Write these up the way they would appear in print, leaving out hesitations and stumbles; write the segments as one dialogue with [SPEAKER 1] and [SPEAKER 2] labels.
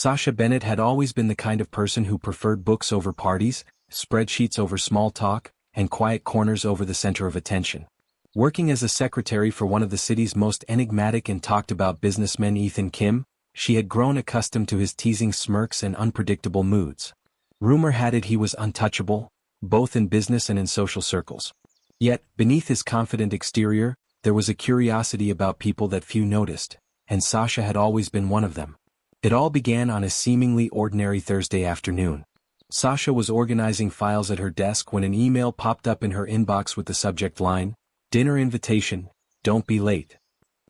[SPEAKER 1] Sasha Bennett had always been the kind of person who preferred books over parties, spreadsheets over small talk, and quiet corners over the center of attention. Working as a secretary for one of the city's most enigmatic and talked-about businessmen, Ethan Kim, she had grown accustomed to his teasing smirks and unpredictable moods. Rumor had it he was untouchable, both in business and in social circles. Yet, beneath his confident exterior, there was a curiosity about people that few noticed, and Sasha had always been one of them. It all began on a seemingly ordinary Thursday afternoon. Sasha was organizing files at her desk when an email popped up in her inbox with the subject line, "Dinner invitation, don't be late."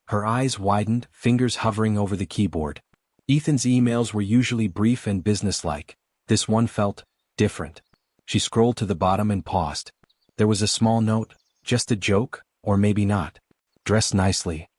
[SPEAKER 1] Her eyes widened, fingers hovering over the keyboard. Ethan's emails were usually brief and businesslike. This one felt different. She scrolled to the bottom and paused. There was a small note, just a joke, or maybe not. Dress nicely.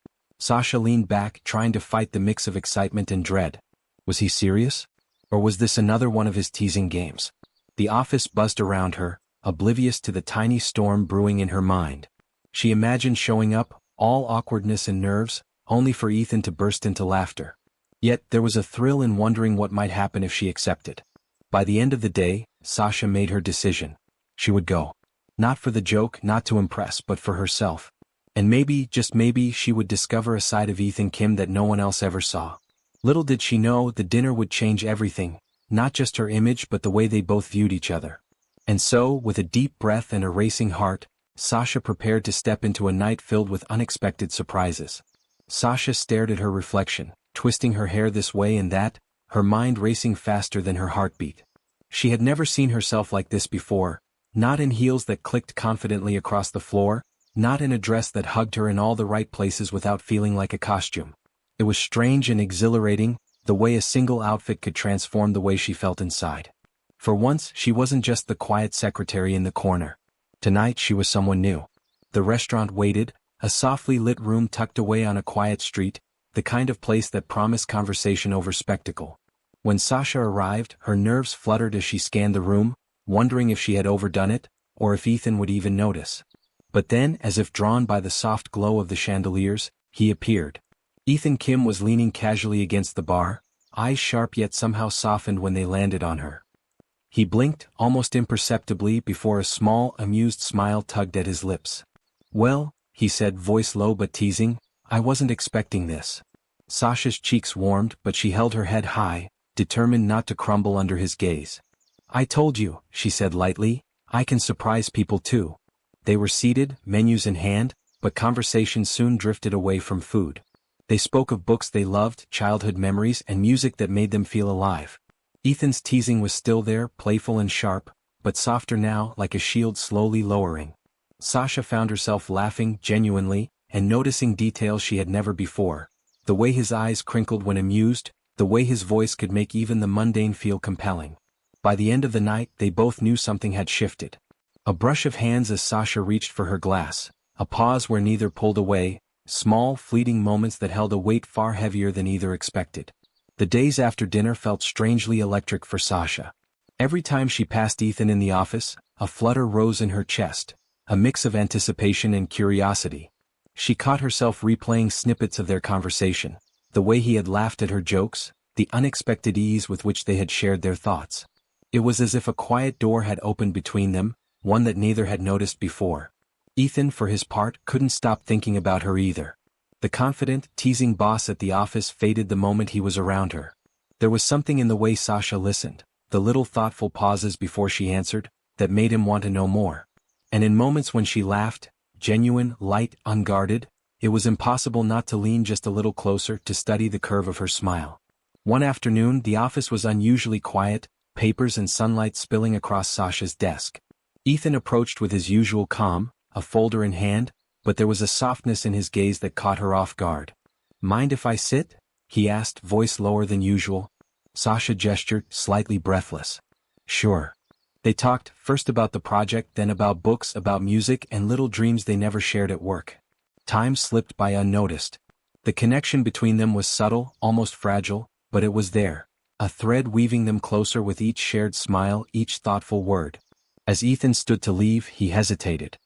[SPEAKER 1] Sasha leaned back, trying to fight the mix of excitement and dread. Was he serious? Or was this another one of his teasing games? The office buzzed around her, oblivious to the tiny storm brewing in her mind. She imagined showing up, all awkwardness and nerves, only for Ethan to burst into laughter. Yet there was a thrill in wondering what might happen if she accepted. By the end of the day, Sasha made her decision. She would go. Not for the joke, not to impress, but for herself. And maybe, just maybe, she would discover a side of Ethan Kim that no one else ever saw. Little did she know the dinner would change everything, not just her image but the way they both viewed each other. And so, with a deep breath and a racing heart, Sasha prepared to step into a night filled with unexpected surprises. Sasha stared at her reflection, twisting her hair this way and that, her mind racing faster than her heartbeat. She had never seen herself like this before, not in heels that clicked confidently across the floor, not in a dress that hugged her in all the right places without feeling like a costume. It was strange and exhilarating, the way a single outfit could transform the way she felt inside. For once, she wasn't just the quiet secretary in the corner. Tonight she was someone new. The restaurant waited, a softly lit room tucked away on a quiet street, the kind of place that promised conversation over spectacle. When Sasha arrived, her nerves fluttered as she scanned the room, wondering if she had overdone it, or if Ethan would even notice. But then, as if drawn by the soft glow of the chandeliers, he appeared. Ethan Kim was leaning casually against the bar, eyes sharp yet somehow softened when they landed on her. He blinked, almost imperceptibly, before a small, amused smile tugged at his lips. "Well," he said, voice low but teasing, "I wasn't expecting this." Sasha's cheeks warmed, but she held her head high, determined not to crumble under his gaze. "I told you," she said lightly, "I can surprise people too." They were seated, menus in hand, but conversation soon drifted away from food. They spoke of books they loved, childhood memories, and music that made them feel alive. Ethan's teasing was still there, playful and sharp, but softer now, like a shield slowly lowering. Sasha found herself laughing genuinely, and noticing details she had never before. The way his eyes crinkled when amused, the way his voice could make even the mundane feel compelling. By the end of the night, they both knew something had shifted. A brush of hands as Sasha reached for her glass, a pause where neither pulled away, small, fleeting moments that held a weight far heavier than either expected. The days after dinner felt strangely electric for Sasha. Every time she passed Ethan in the office, a flutter rose in her chest, a mix of anticipation and curiosity. She caught herself replaying snippets of their conversation, the way he had laughed at her jokes, the unexpected ease with which they had shared their thoughts. It was as if a quiet door had opened between them, one that neither had noticed before. Ethan, for his part, couldn't stop thinking about her either. The confident, teasing boss at the office faded the moment he was around her. There was something in the way Sasha listened, the little thoughtful pauses before she answered, that made him want to know more. And in moments when she laughed, genuine, light, unguarded, it was impossible not to lean just a little closer to study the curve of her smile. One afternoon, the office was unusually quiet, papers and sunlight spilling across Sasha's desk. Ethan approached with his usual calm, a folder in hand, but there was a softness in his gaze that caught her off guard. "Mind if I sit?" he asked, voice lower than usual. Sasha gestured, slightly breathless. "Sure." They talked, first about the project, then about books, about music, and little dreams they never shared at work. Time slipped by unnoticed. The connection between them was subtle, almost fragile, but it was there, a thread weaving them closer with each shared smile, each thoughtful word. As Ethan stood to leave, he hesitated.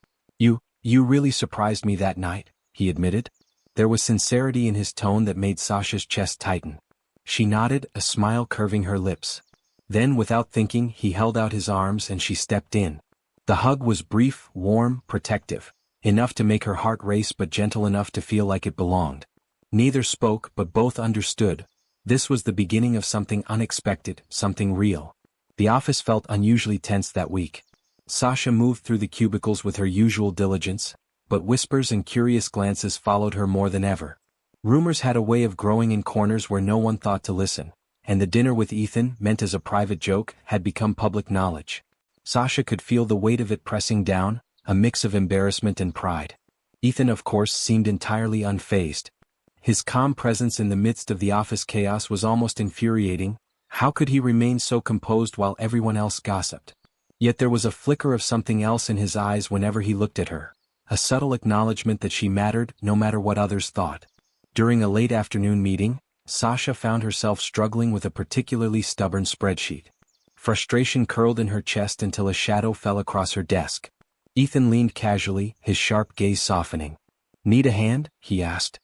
[SPEAKER 1] You really surprised me that night," he admitted. There was sincerity in his tone that made Sasha's chest tighten. She nodded, a smile curving her lips. Then without thinking he held out his arms and she stepped in. The hug was brief, warm, protective. Enough to make her heart race but gentle enough to feel like it belonged. Neither spoke but both understood. This was the beginning of something unexpected, something real. The office felt unusually tense that week. Sasha moved through the cubicles with her usual diligence, but whispers and curious glances followed her more than ever. Rumors had a way of growing in corners where no one thought to listen, and the dinner with Ethan, meant as a private joke, had become public knowledge. Sasha could feel the weight of it pressing down, a mix of embarrassment and pride. Ethan, of course, seemed entirely unfazed. His calm presence in the midst of the office chaos was almost infuriating. How could he remain so composed while everyone else gossiped? Yet there was a flicker of something else in his eyes whenever he looked at her, a subtle acknowledgement that she mattered no matter what others thought. During a late afternoon meeting, Sasha found herself struggling with a particularly stubborn spreadsheet. Frustration curled in her chest until a shadow fell across her desk. Ethan leaned casually, his sharp gaze softening. "Need a hand?" he asked.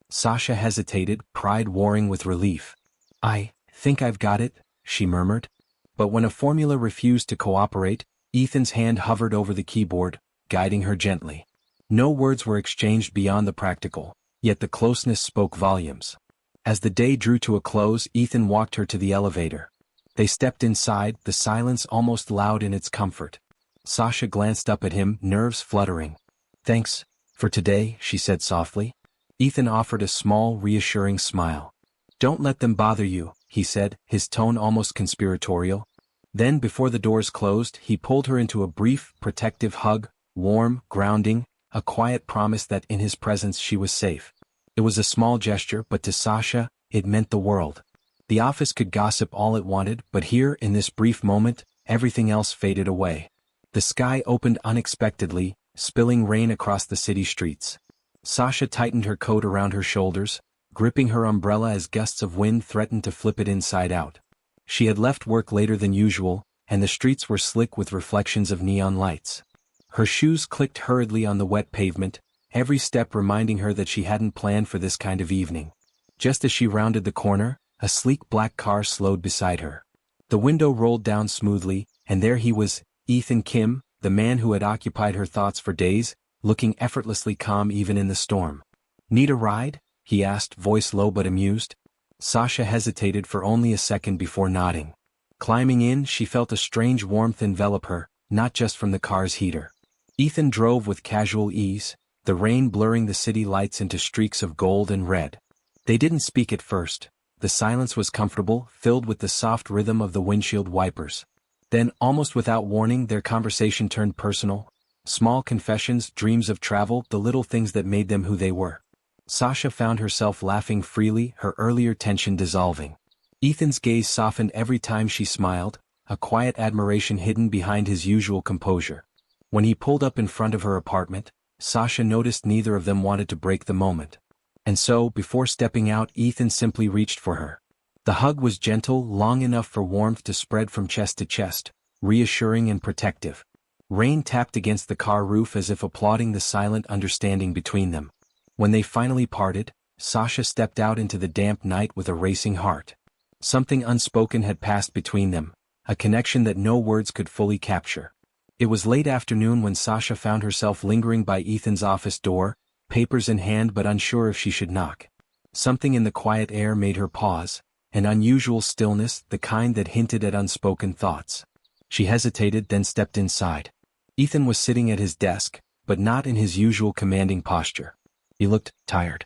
[SPEAKER 1] Sasha hesitated, pride warring with relief. "I think I've got it," she murmured. But when a formula refused to cooperate, Ethan's hand hovered over the keyboard, guiding her gently. No words were exchanged beyond the practical, yet the closeness spoke volumes. As the day drew to a close, Ethan walked her to the elevator. They stepped inside, the silence almost loud in its comfort. Sasha glanced up at him, nerves fluttering. "Thanks for today," she said softly. Ethan offered a small, reassuring smile. "Don't let them bother you," he said, his tone almost conspiratorial. Then, before the doors closed, he pulled her into a brief, protective hug, warm, grounding, a quiet promise that in his presence she was safe. It was a small gesture, but to Sasha, it meant the world. The office could gossip all it wanted, but here, in this brief moment, everything else faded away. The sky opened unexpectedly, spilling rain across the city streets. Sasha tightened her coat around her shoulders, gripping her umbrella as gusts of wind threatened to flip it inside out. She had left work later than usual, and the streets were slick with reflections of neon lights. Her shoes clicked hurriedly on the wet pavement, every step reminding her that she hadn't planned for this kind of evening. Just as she rounded the corner, a sleek black car slowed beside her. The window rolled down smoothly, and there he was, Ethan Kim, the man who had occupied her thoughts for days, looking effortlessly calm even in the storm. "Need a ride?" he asked, voice low but amused. Sasha hesitated for only a second before nodding. Climbing in, she felt a strange warmth envelop her, not just from the car's heater. Ethan drove with casual ease, the rain blurring the city lights into streaks of gold and red. They didn't speak at first. The silence was comfortable, filled with the soft rhythm of the windshield wipers. Then, almost without warning, their conversation turned personal. Small confessions, dreams of travel, the little things that made them who they were. Sasha found herself laughing freely, her earlier tension dissolving. Ethan's gaze softened every time she smiled, a quiet admiration hidden behind his usual composure. When he pulled up in front of her apartment, Sasha noticed neither of them wanted to break the moment. And so, before stepping out, Ethan simply reached for her. The hug was gentle, long enough for warmth to spread from chest to chest, reassuring and protective. Rain tapped against the car roof as if applauding the silent understanding between them. When they finally parted, Sasha stepped out into the damp night with a racing heart. Something unspoken had passed between them, a connection that no words could fully capture. It was late afternoon when Sasha found herself lingering by Ethan's office door, papers in hand but unsure if she should knock. Something in the quiet air made her pause, an unusual stillness, the kind that hinted at unspoken thoughts. She hesitated, then stepped inside. Ethan was sitting at his desk, but not in his usual commanding posture. He looked tired.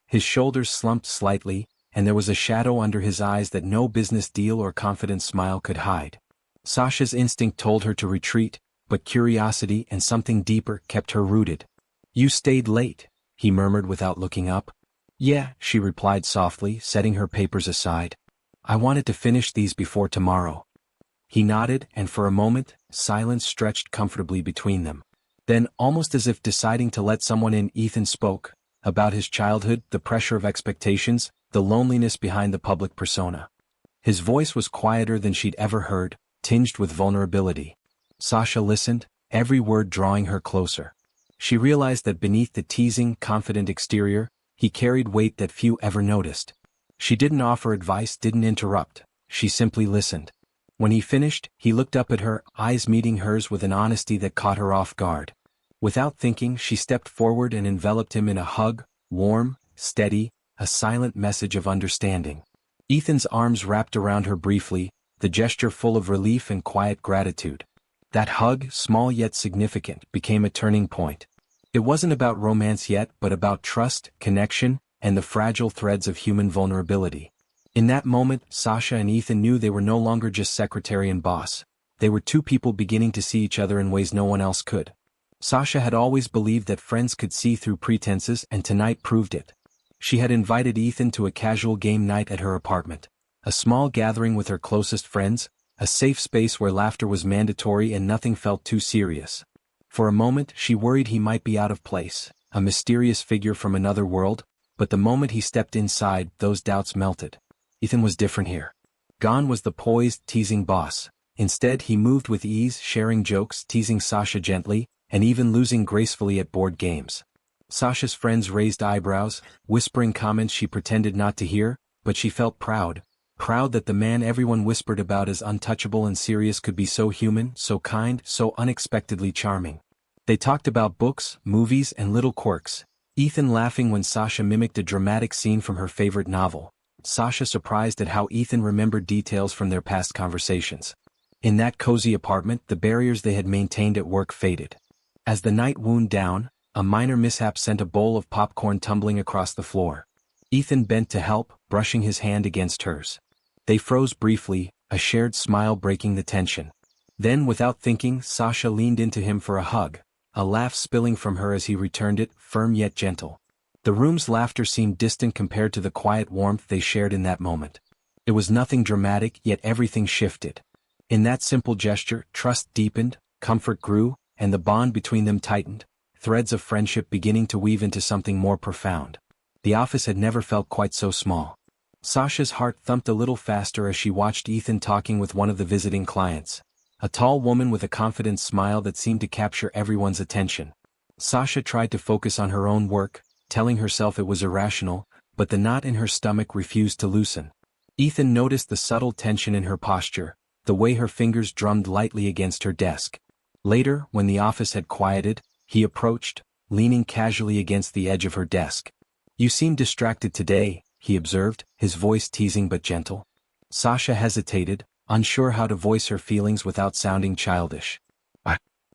[SPEAKER 1] His shoulders slumped slightly, and there was a shadow under his eyes that no business deal or confident smile could hide. Sasha's instinct told her to retreat, but curiosity and something deeper kept her rooted. "You stayed late," he murmured without looking up. "Yeah," she replied softly, setting her papers aside. "I wanted to finish these before tomorrow." He nodded, and for a moment, silence stretched comfortably between them. Then, almost as if deciding to let someone in, Ethan spoke, about his childhood, the pressure of expectations, the loneliness behind the public persona. His voice was quieter than she'd ever heard, tinged with vulnerability. Sasha listened, every word drawing her closer. She realized that beneath the teasing, confident exterior, he carried weight that few ever noticed. She didn't offer advice, didn't interrupt. She simply listened. When he finished, he looked up at her, eyes meeting hers with an honesty that caught her off guard. Without thinking, she stepped forward and enveloped him in a hug, warm, steady, a silent message of understanding. Ethan's arms wrapped around her briefly, the gesture full of relief and quiet gratitude. That hug, small yet significant, became a turning point. It wasn't about romance yet, but about trust, connection, and the fragile threads of human vulnerability. In that moment, Sasha and Ethan knew they were no longer just secretary and boss. They were two people beginning to see each other in ways no one else could. Sasha had always believed that friends could see through pretenses, and tonight proved it. She had invited Ethan to a casual game night at her apartment. A small gathering with her closest friends, a safe space where laughter was mandatory and nothing felt too serious. For a moment, she worried he might be out of place, a mysterious figure from another world, but the moment he stepped inside, those doubts melted. Ethan was different here. Gone was the poised, teasing boss. Instead, he moved with ease, sharing jokes, teasing Sasha gently, and even losing gracefully at board games. Sasha's friends raised eyebrows, whispering comments she pretended not to hear, but she felt proud that the man everyone whispered about as untouchable and serious could be so human, so kind, so unexpectedly charming. They talked about books, movies, and little quirks, Ethan laughing when Sasha mimicked a dramatic scene from her favorite novel, Sasha surprised at how Ethan remembered details from their past conversations. In that cozy apartment, the barriers they had maintained at work faded. As the night wound down, a minor mishap sent a bowl of popcorn tumbling across the floor. Ethan bent to help, brushing his hand against hers. They froze briefly, a shared smile breaking the tension. Then, without thinking, Sasha leaned into him for a hug, a laugh spilling from her as he returned it, firm yet gentle. The room's laughter seemed distant compared to the quiet warmth they shared in that moment. It was nothing dramatic, yet everything shifted. In that simple gesture, trust deepened, comfort grew, and the bond between them tightened, threads of friendship beginning to weave into something more profound. The office had never felt quite so small. Sasha's heart thumped a little faster as she watched Ethan talking with one of the visiting clients. A tall woman with a confident smile that seemed to capture everyone's attention. Sasha tried to focus on her own work, telling herself it was irrational, but the knot in her stomach refused to loosen. Ethan noticed the subtle tension in her posture, the way her fingers drummed lightly against her desk. Later, when the office had quieted, he approached, leaning casually against the edge of her desk. "You seem distracted today," he observed, his voice teasing but gentle. Sasha hesitated, unsure how to voice her feelings without sounding childish.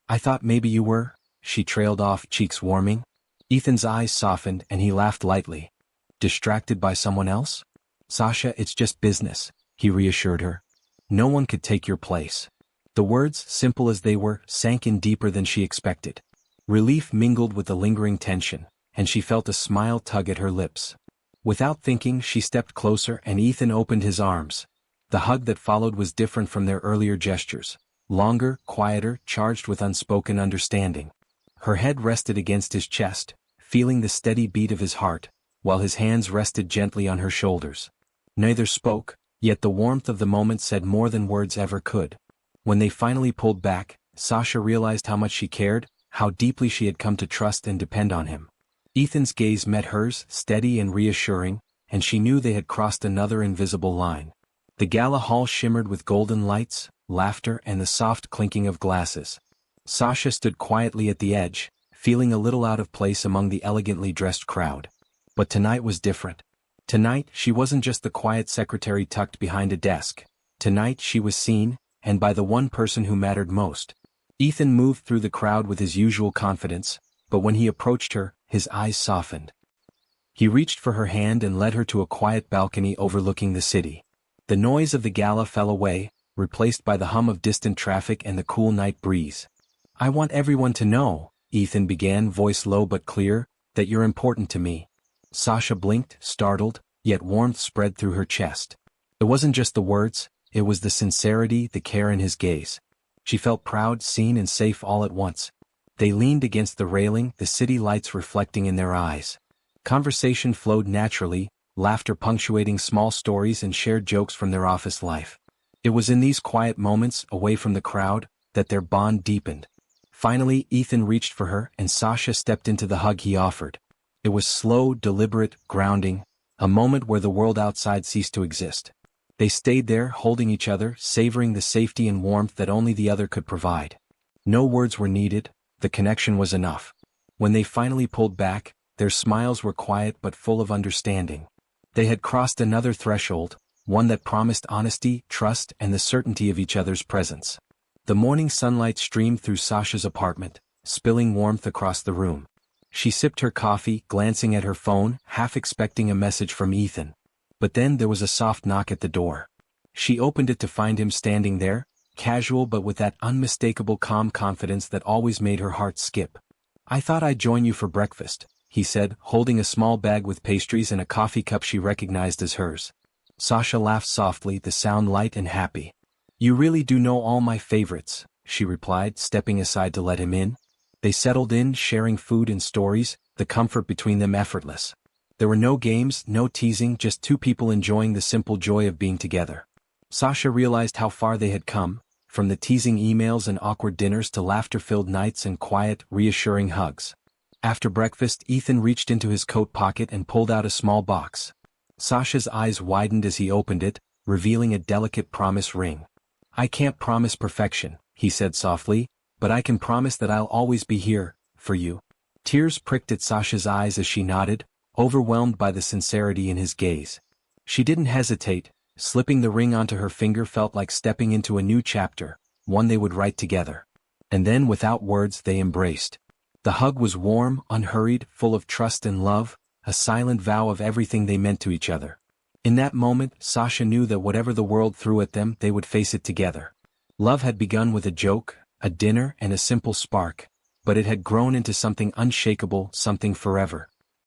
[SPEAKER 1] I thought maybe you were," she trailed off, cheeks warming. Ethan's eyes softened and he laughed lightly. "Distracted by someone else?" "Sasha, it's just business," he reassured her. "No one could take your place." The words, simple as they were, sank in deeper than she expected. Relief mingled with the lingering tension, and she felt a smile tug at her lips. Without thinking, she stepped closer and Ethan opened his arms. The hug that followed was different from their earlier gestures. Longer, quieter, charged with unspoken understanding. Her head rested against his chest, feeling the steady beat of his heart, while his hands rested gently on her shoulders. Neither spoke, yet the warmth of the moment said more than words ever could. When they finally pulled back, Sasha realized how much she cared, how deeply she had come to trust and depend on him. Ethan's gaze met hers, steady and reassuring, and she knew they had crossed another invisible line. The gala hall shimmered with golden lights, laughter, and the soft clinking of glasses. Sasha stood quietly at the edge, feeling a little out of place among the elegantly dressed crowd. But tonight was different. Tonight, she wasn't just the quiet secretary tucked behind a desk. Tonight she was seen, and by the one person who mattered most. Ethan moved through the crowd with his usual confidence, but when he approached her, his eyes softened. He reached for her hand and led her to a quiet balcony overlooking the city. The noise of the gala fell away, replaced by the hum of distant traffic and the cool night breeze. "I want everyone to know," Ethan began, voice low but clear, "that you're important to me." Sasha blinked, startled, yet warmth spread through her chest. It wasn't just the words, it was the sincerity, the care in his gaze. She felt proud, seen and safe all at once. They leaned against the railing, the city lights reflecting in their eyes. Conversation flowed naturally, laughter punctuating small stories and shared jokes from their office life. It was in these quiet moments, away from the crowd, that their bond deepened. Finally, Ethan reached for her and Sasha stepped into the hug he offered. It was slow, deliberate, grounding, a moment where the world outside ceased to exist. They stayed there, holding each other, savoring the safety and warmth that only the other could provide. No words were needed, the connection was enough. When they finally pulled back, their smiles were quiet but full of understanding. They had crossed another threshold, one that promised honesty, trust, and the certainty of each other's presence. The morning sunlight streamed through Sasha's apartment, spilling warmth across the room. She sipped her coffee, glancing at her phone, half expecting a message from Ethan. But then there was a soft knock at the door. She opened it to find him standing there, casual but with that unmistakable calm confidence that always made her heart skip. "I thought I'd join you for breakfast," he said, holding a small bag with pastries and a coffee cup she recognized as hers. Sasha laughed softly, the sound light and happy. "You really do know all my favorites," she replied, stepping aside to let him in. They settled in, sharing food and stories, the comfort between them effortless. There were no games, no teasing, just two people enjoying the simple joy of being together. Sasha realized how far they had come, from the teasing emails and awkward dinners to laughter-filled nights and quiet, reassuring hugs. After breakfast, Ethan reached into his coat pocket and pulled out a small box. Sasha's eyes widened as he opened it, revealing a delicate promise ring. "I can't promise perfection," he said softly, "but I can promise that I'll always be here, for you." Tears pricked at Sasha's eyes as she nodded, overwhelmed by the sincerity in his gaze. She didn't hesitate. Slipping the ring onto her finger felt like stepping into a new chapter, one they would write together. And then, without words, they embraced. The hug was warm, unhurried, full of trust and love, a silent vow of everything they meant to each other. In that moment, Sasha knew that whatever the world threw at them, they would face it together. Love had begun with a joke, a dinner, and a simple spark, but it had grown into something unshakable, something forever.